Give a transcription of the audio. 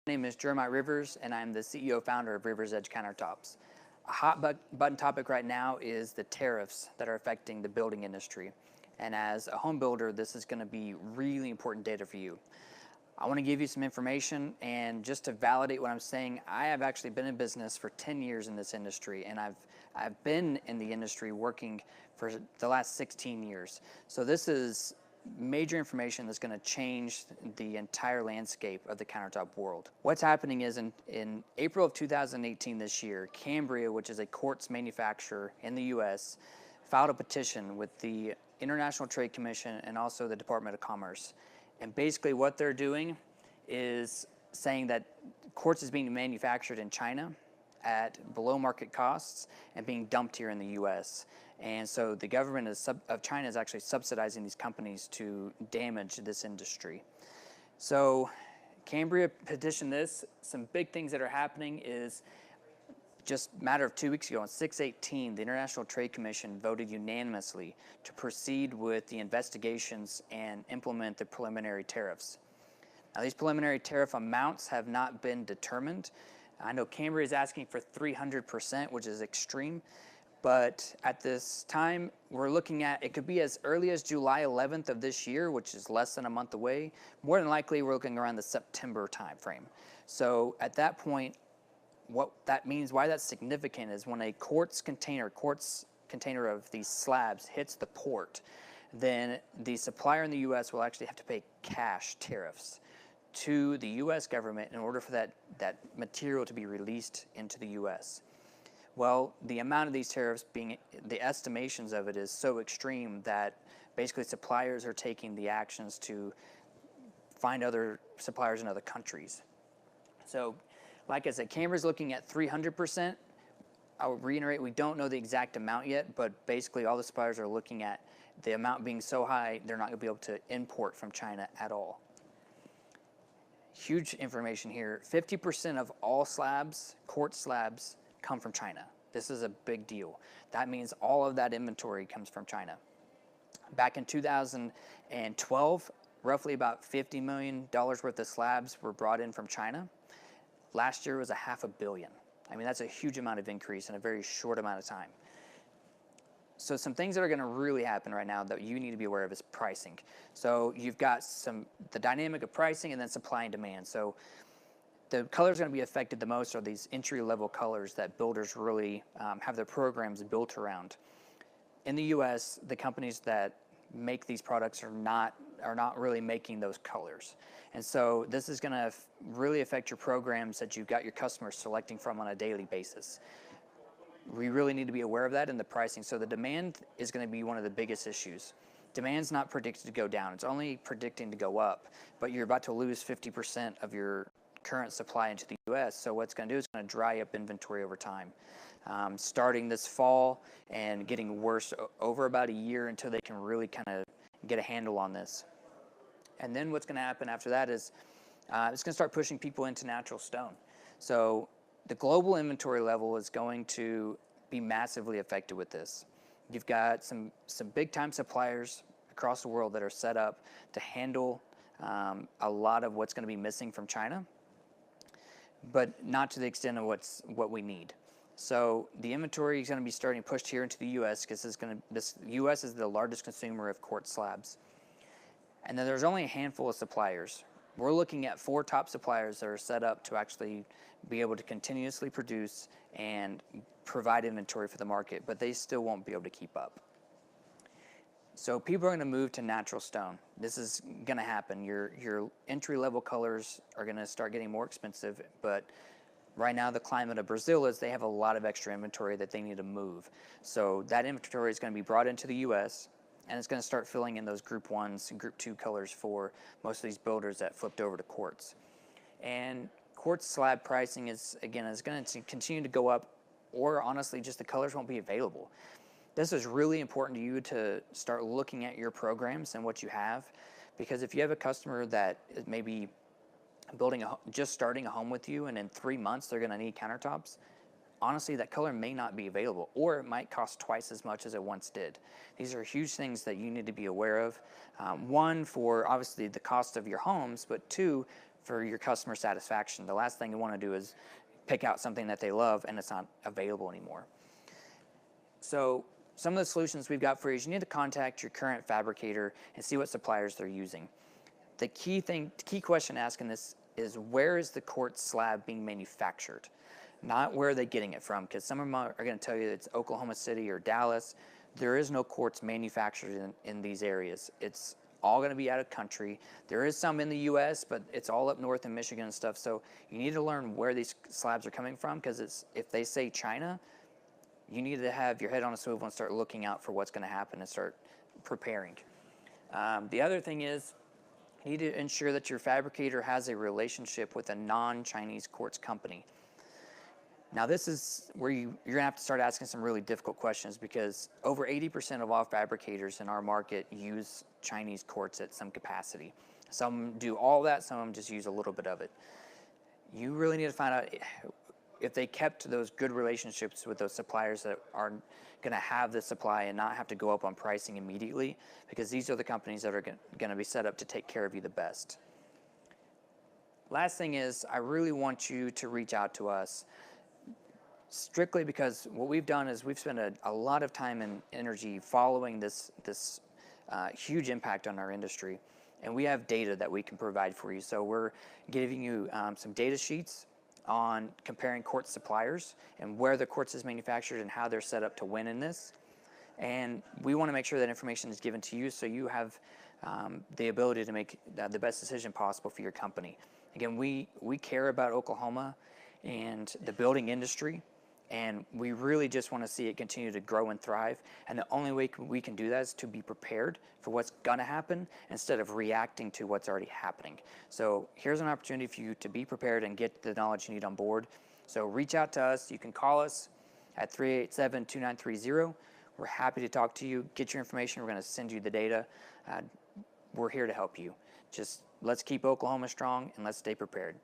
My name is Jeremiah Rivers, and I'm the CEO founder of Rivers Edge Countertops. A hot button topic right now is the tariffs that are affecting the building industry. And as a home builder, this is going to be really important data for you. I want to give you some information, and just to validate what I'm saying, I have actually been in business for 10 years in this industry, and I've been in the industry working for the last 16 years. So this is major information that's going to change the entire landscape of the countertop world. What's happening is in April of 2018 this year, Cambria, which is a quartz manufacturer in the US, filed a petition with the International Trade Commission and also the Department of Commerce. And basically what they're doing is saying that quartz is being manufactured in China at below market costs and being dumped here in the US. And so the government of China is actually subsidizing these companies to damage this industry. So Cambria petitioned this. Some big things that are happening is just a matter of 2 weeks ago on 6/18, the International Trade Commission voted unanimously to proceed with the investigations and implement the preliminary tariffs. Now, these preliminary tariff amounts have not been determined. I know Cambria is asking for 300%, which is extreme, but at this time, we're looking at, it could be as early as July 11th of this year, which is less than a month away. More than likely, we're looking around the September timeframe. So at that point, what that means, why that's significant, is when a quartz container of these slabs hits the port, then the supplier in the US will actually have to pay cash tariffs to the US government in order for that material to be released into the US. Well, the amount of these tariffs being, the estimations of it is so extreme that basically suppliers are taking the actions to find other suppliers in other countries. So, like I said, Cambria's looking at 300%. I'll reiterate, we don't know the exact amount yet, but basically all the suppliers are looking at the amount being so high, they're not going to be able to import from China at all. Huge information here. 50% of all slabs, quartz slabs, come from China. This is a big deal. That means all of that inventory comes from China. Back in 2012, roughly about $50 million worth of slabs were brought in from China. Last year was $500 million. I mean, that's a huge amount of increase in a very short amount of time. So some things that are going to really happen right now that you need to be aware of is pricing. So you've got the dynamic of pricing and then supply and demand. So the colors going to be affected the most are these entry-level colors that builders really have their programs built around. In the US, the companies that make these products are not really making those colors. And so this is going to really affect your programs that you've got your customers selecting from on a daily basis. We really need to be aware of that in the pricing. So the demand is going to be one of the biggest issues. Demand's not predicted to go down. It's only predicting to go up. But you're about to lose 50% of your current supply into the US. So what's going to do is going to dry up inventory over time. Starting this fall and getting worse over about a year until they can really kind of get a handle on this. And then what's going to happen after that is it's going to start pushing people into natural stone. So the global inventory level is going to be massively affected with this. You've got some big time suppliers across the world that are set up to handle a lot of what's going to be missing from China, but not to the extent of what we need. So the inventory is going to be starting pushed here into the US because the US is the largest consumer of quartz slabs. And then there's only a handful of suppliers. We're looking at 4 top suppliers that are set up to actually be able to continuously produce and provide inventory for the market, but they still won't be able to keep up. So people are going to move to natural stone. This is going to happen. Your entry-level colors are going to start getting more expensive, but right now the climate of Brazil is they have a lot of extra inventory that they need to move. So that inventory is going to be brought into the US, and it's going to start filling in those Group 1s and Group 2 colors for most of these builders that flipped over to quartz. And quartz slab pricing is going to continue to go up, or honestly, just the colors won't be available. This is really important to you to start looking at your programs and what you have, because if you have a customer that is maybe just starting a home with you, and in 3 months they're going to need countertops, honestly, that color may not be available, or it might cost twice as much as it once did. These are huge things that you need to be aware of. One, for obviously the cost of your homes, but two, for your customer satisfaction. The last thing you want to do is pick out something that they love and it's not available anymore. So some of the solutions we've got for you is you need to contact your current fabricator and see what suppliers they're using. The key question to ask in this is, where is the quartz slab being manufactured? Not where are they getting it from, because some of them are going to tell you it's Oklahoma City or Dallas. There is no quartz manufactured in these areas. It's all going to be out of country. There is some in the U.S., but it's all up north in Michigan and stuff. So you need to learn where these slabs are coming from, because if they say China, you need to have your head on a swivel and start looking out for what's going to happen and start preparing. The other thing is, you need to ensure that your fabricator has a relationship with a non-Chinese quartz company. Now this is where you're going to have to start asking some really difficult questions, because over 80% of all fabricators in our market use Chinese quartz at some capacity. Some do all that, some of them just use a little bit of it. You really need to find out if they kept those good relationships with those suppliers that are going to have the supply and not have to go up on pricing immediately, because these are the companies that are going to be set up to take care of you the best. Last thing is, I really want you to reach out to us, strictly because what we've done is we've spent a lot of time and energy following this huge impact on our industry, and we have data that we can provide for you. So we're giving you some data sheets on comparing quartz suppliers and where the quartz is manufactured and how they're set up to win in this. And we want to make sure that information is given to you so you have the ability to make the best decision possible for your company. Again, we care about Oklahoma and the building industry, and we really just want to see it continue to grow and thrive. And the only way we can do that is to be prepared for what's going to happen instead of reacting to what's already happening. So here's an opportunity for you to be prepared and get the knowledge you need on board. So reach out to us. You can call us at 387-2930. We're happy to talk to you, get your information. We're going to send you the data. We're here to help you. Just let's keep Oklahoma strong and let's stay prepared.